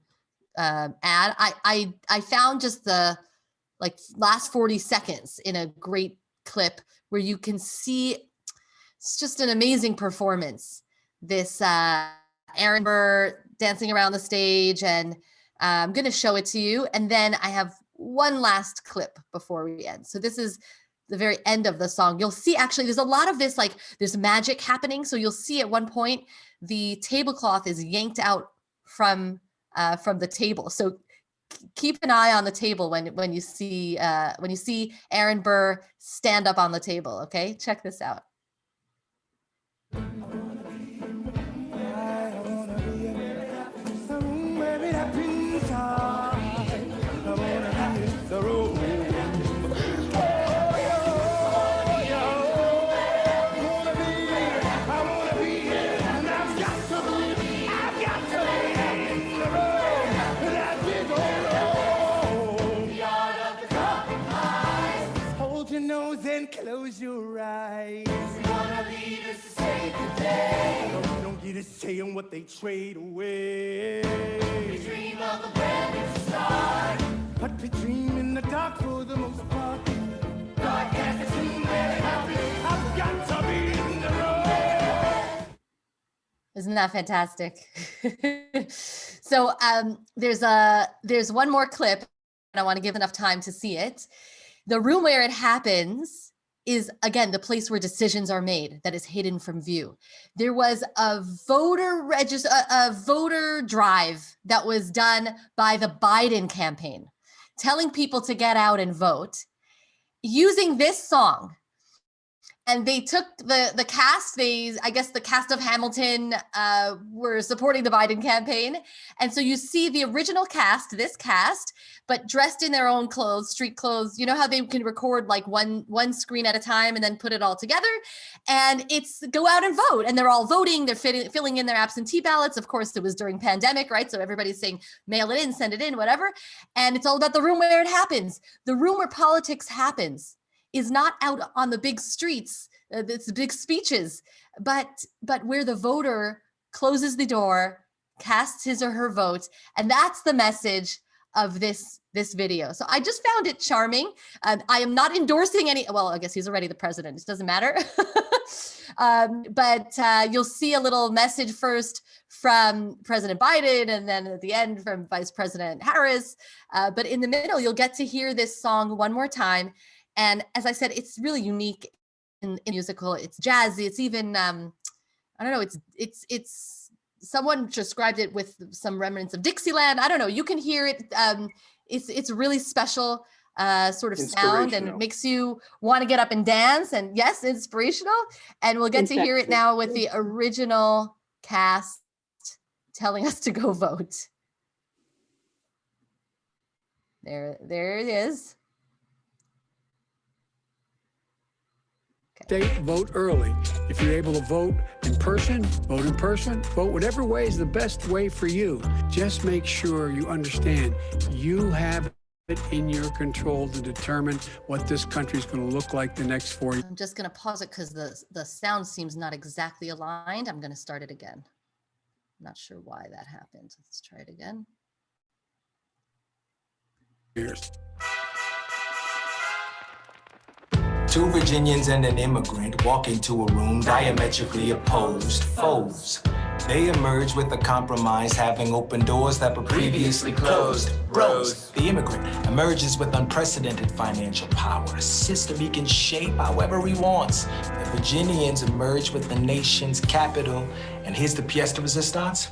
ad, I found just the last 40 seconds in a great clip where you can see it's just an amazing performance. This Aaron Burr dancing around the stage, and I'm going to show it to you. And then I have one last clip before we end. So this is the very end of the song. You'll see actually there's a lot of this, there's magic happening. So you'll see at one point the tablecloth is yanked out from the table. So keep an eye on the table when you see Aaron Burr stand up on the table. Okay, check this out. And close your eyes. It's gonna lead us to save the day. You don't get a say on what they trade away. We dream of a brand new start, but we dream in the dark for the most part. God can't assume where it happened. I've got to be in the road. Isn't that fantastic? So there's one more clip, and I want to give enough time to see it. The room where it happens is, again, the place where decisions are made that is hidden from view. There was a voter drive that was done by the Biden campaign, telling people to get out and vote, using this song. and they took the cast. I guess the cast of Hamilton were supporting the Biden campaign, and so you see the original cast, this cast, but dressed in their own clothes, street clothes. You know how they can record like one screen at a time and then put it all together, and it's go out and vote, and they're all voting. They're filling in their absentee ballots. Of course, it was during pandemic, right? So everybody's saying mail it in, send it in, whatever. And it's all about the room where it happens. The room where politics happens is not out on the big streets, it's big speeches, but where the voter closes the door, casts his or her vote, and that's the message of this video. So I just found it charming. I am not endorsing any, well, I guess he's already the president, it doesn't matter. But you'll see a little message first from President Biden, and then at the end from Vice President Harris. But in the middle, you'll get to hear this song one more time. And as I said, it's really unique in musical. It's jazzy. It's even, I don't know, it's someone described it with some remnants of Dixieland. I don't know. You can hear it. It's really special sort of sound, and it makes you want to get up and dance. And yes, inspirational. And we'll get to hear it now with the original cast telling us to go vote. There it is. Vote early. If you're able to vote in person, vote in person. Vote whatever way is the best way for you. Just make sure you understand you have it in your control to determine what this country is going to look like the next 4 years. I'm just going to pause it because the sound seems not exactly aligned. I'm going to start it again. I'm not sure why that happened. Let's try it again. Two Virginians and an immigrant walk into a room diametrically opposed foes. They emerge with a compromise, having opened doors that were previously closed. Bros. The immigrant emerges with unprecedented financial power, a system he can shape however he wants. The Virginians emerge with the nation's capital, and here's the pièce de résistance.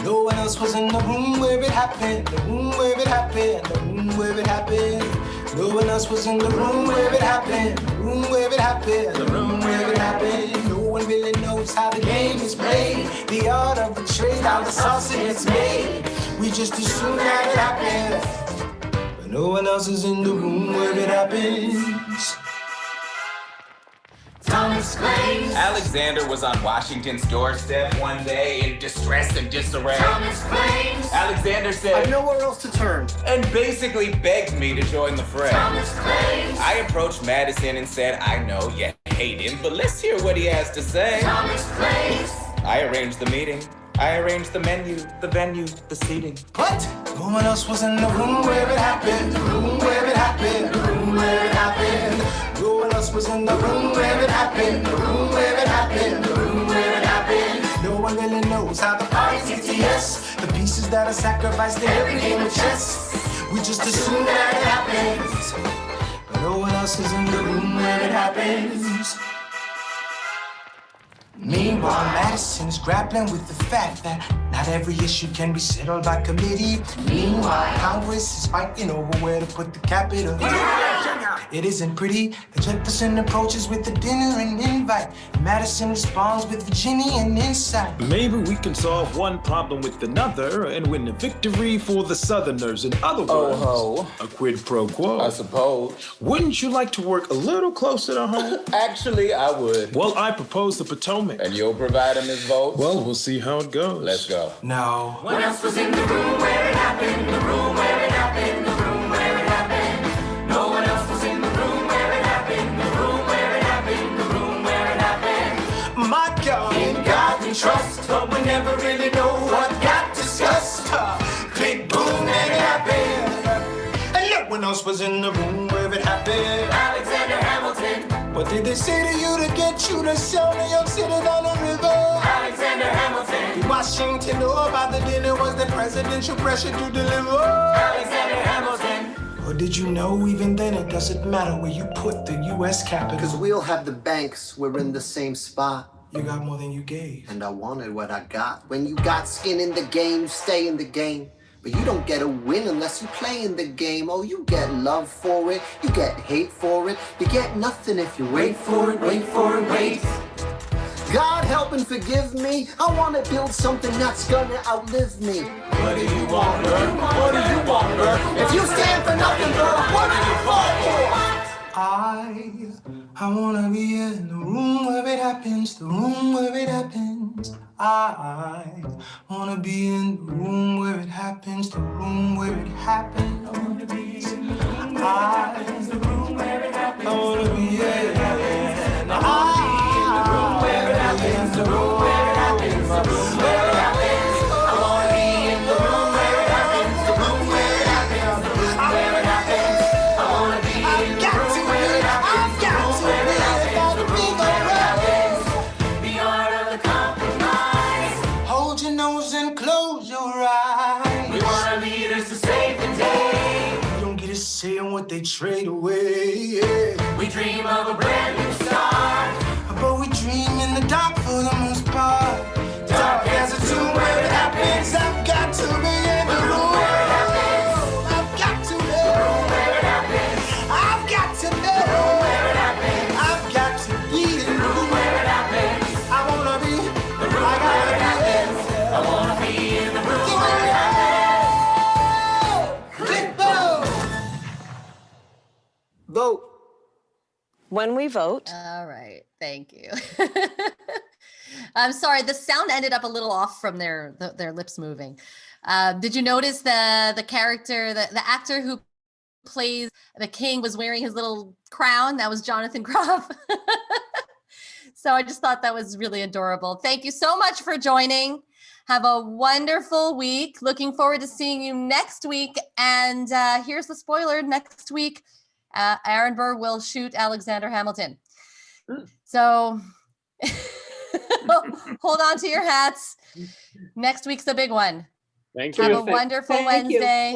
No one else was in the room where it happened, the room where it happened, the room where it happened. No one else was in the room where it happened, the room where it happened, the room where it happened. No one really knows how the game is played, the art of the trade, how the sausage is made. We just assume that it happens, but no one else is in the room where it happens. Thomas claims Alexander was on Washington's doorstep one day in distress and disarray. Thomas claims Alexander said, "I've nowhere else to turn," and basically begged me to join the fray. Thomas claims I approached Madison and said, I know you hate him, but let's hear what he has to say. Thomas claims I arranged the meeting. I arranged the menu, the venue, the seating. What? No one else was in the room where it happened, the room where it happened, the room where it happened. No one else was in the room where it happened, the room where it happened, the room where it happened. No one really knows how the parties get to yes, the pieces that are sacrificed in every game of chess. We just assume that it happens, but no one else is in the room where it happens. Meanwhile, Madison is grappling with the fact that not every issue can be settled by committee. Meanwhile, Congress is fighting over where to put the capital. It isn't pretty. The Jefferson approaches with the dinner and invite. Madison responds with Virginian insight. Maybe we can solve one problem with another and win a victory for the Southerners. In other words, a quid pro quo. I suppose. Wouldn't you like to work a little closer to home? Actually, I would. Well, I propose the Potomac. And you'll provide him his vote? Well, we'll see how it goes. Let's go. No. What else was in the room where it happened, the room where it happened, the room where it happened. No one else was in the room where it happened, the room where it happened, the room where it happened. My God, In God we trust, but we never really know what got discussed. Big boom, and it happened. And no one else was in the room where it happened. Alexander Hamilton. What did they say to you to get you to sell New York City down the river? Alexander Hamilton. Did Washington know about the dinner? Was the presidential pressure to deliver? Alexander Hamilton. Or did you know even then it doesn't matter where you put the U.S. capital? Because we all have the banks, we're in the same spot. You got more than you gave. And I wanted what I got. When you got skin in the game, you stay in the game. But you don't get a win unless you play in the game. Oh, you get love for it, you get hate for it. You get nothing if you wait for it, wait for it, wait. God help and forgive me. I want to build something that's gonna outlive me. What do you want, girl? What do you want, girl? If you stand for nothing, girl, what do you fall for? I wanna be in the room where it happens, the room where it happens. I wanna be in the room where it happens, the room where it happens. I wanna be in the room where it happens, the room where it happens. I wanna be in the room where it happens, the room where it happens, the room where it happens. I wanna be in the room where it happens, the room where it happens, the room where it happens. I wanna be in the room where it happens, the room where it happens, the room where it happens. The art of the compromise. Hold your nose and close your eyes. We want our leaders to save the day. You don't get a say on what they trade away. Yeah. We dream of a brand new start. But we dream in the dark for the most part. Dark as a tomb where it happens. I've got to be in the room where it happens. I've got to be. The room where it happens. I've got to be. The room where it happens. I've got to be in The room where it happens. I wanna be. The room where it happens. I wanna be in the room where it happens. Click vote. Vote. When we vote. All right. Thank you. I'm sorry. The sound ended up a little off from their lips moving. Did you notice the character, the actor who plays the king was wearing his little crown? That was Jonathan Groff. So I just thought that was really adorable. Thank you so much for joining. Have a wonderful week. Looking forward to seeing you next week. And here's the spoiler. Next week, Aaron Burr will shoot Alexander Hamilton. So hold on to your hats. Next week's the big one. Thank you. Have a wonderful Thank you. Wednesday.